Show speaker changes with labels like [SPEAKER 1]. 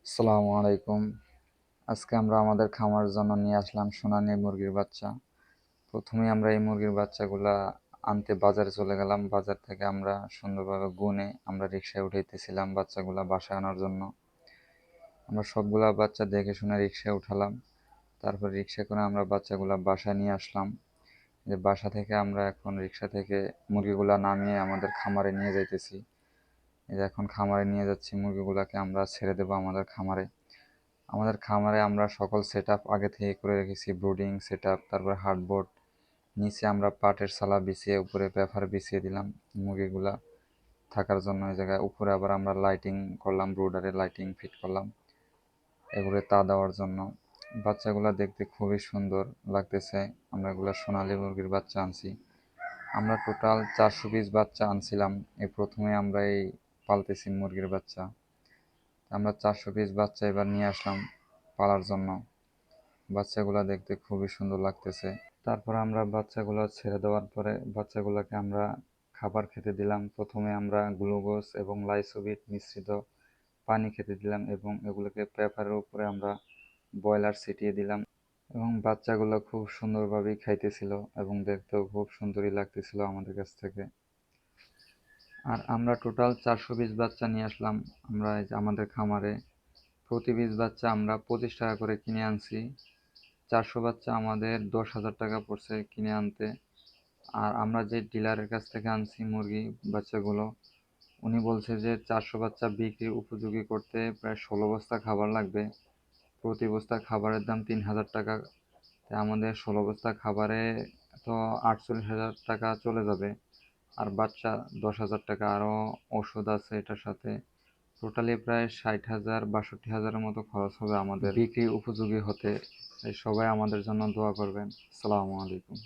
[SPEAKER 1] আসসালামু আলাইকুম। আজকে আমরা আমাদের খামারের জন্য নিয়ে আসলাম সোনালী মুরগির বাচ্চা। প্রথমেই আমরা এই মুরগির বাচ্চাগুলা আনতে বাজারে চলে গেলাম। বাজার থেকে আমরা সুন্দরভাবে গুনে আমরা রিকশায় উঠাইতেছিলাম বাচ্চাগুলা বাসায় আনার জন্য। আমরা সবগুলা বাচ্চা দেখে শুনে রিকশায় উঠালাম। তারপর রিকশা করে আমরা বাচ্চাগুলা বাসায় নিয়ে আসলাম। যে বাসা থেকে আমরা এখন রিকশা থেকে মুরগিগুলা নামিয়ে আমাদের খামারে নিয়ে যাইতেছি। এই যে এখন খামারে নিয়ে যাচ্ছি, মুরগিগুলাকে আমরা ছেড়ে দেবো আমাদের খামারে। আমাদের খামারে আমরা সকল সেট আপ আগে থেকে করে রেখেছি। ব্রুডিং সেট আপ, তারপর হার্ডবোর্ড, নিচে আমরা পাটের সালা বিছিয়ে উপরে পেপার বিছিয়ে দিলাম মুরগিগুলা থাকার জন্য। এই জায়গায় উপরে আবার আমরা লাইটিং করলাম, ব্রুডারে লাইটিং ফিট করলাম এগুলো তা দেওয়ার জন্য। বাচ্চাগুলো দেখতে খুবই সুন্দর লাগতেছে। আমরা এগুলো সোনালী মুরগির বাচ্চা আনছি। আমরা টোটাল 400 পিস বাচ্চা আনছিলাম। এই প্রথমে আমরা এই পালতেছি মুরগির বাচ্চা। আমরা 400 পিস বাচ্চা এবার নিয়ে আসলাম পালার জন্য। বাচ্চাগুলো দেখতে খুবই সুন্দর লাগতেছে। তারপর আমরা বাচ্চাগুলো ছেড়ে দেওয়ার পরে বাচ্চাগুলোকে আমরা খাবার খেতে দিলাম। প্রথমে আমরা গ্লুকোজ এবং লাইসোবিট মিশ্রিত পানি খেতে দিলাম এবং এগুলোকে পেপারের উপরে আমরা ব্রয়লার ছিটিয়ে দিলাম এবং বাচ্চাগুলো খুব সুন্দরভাবেই খাইতেছিল এবং দেখতেও খুব সুন্দরই লাগতেছিল আমাদের কাছ থেকে। আর আমরা টোটাল 400 পিস বাচ্চা নিয়ে আসলাম আমরা আমাদের খামারে। প্রতি পিস বাচ্চা আমরা 25 টাকা করে কিনে আনছি। 400 বাচ্চা আমাদের 10,000 টাকা পড়ছে কিনে আনতে। আর আমরা যে ডিলারের কাছ থেকে আনছি মুরগি বাচ্চাগুলো, উনি বলছে যে 400 বাচ্চা বিক্রির উপযোগী করতে প্রায় 16 বস্তা খাবার লাগবে। প্রতি বস্তা খাবারের দাম 3,000 টাকা। তাই আমাদের 16 বস্তা খাবারে তো 48,000 টাকা চলে যাবে। আর বাচ্চা 10,000 টাকা, আরও ওষুধ আছে এটার সাথে। টোটালি প্রায় 60,000 62,000-এর মতো খরচ হবে আমাদের বিক্রি উপযোগী হতে। তাই সবাই আমাদের জন্য দোয়া করবেন। আসসালামু আলাইকুম।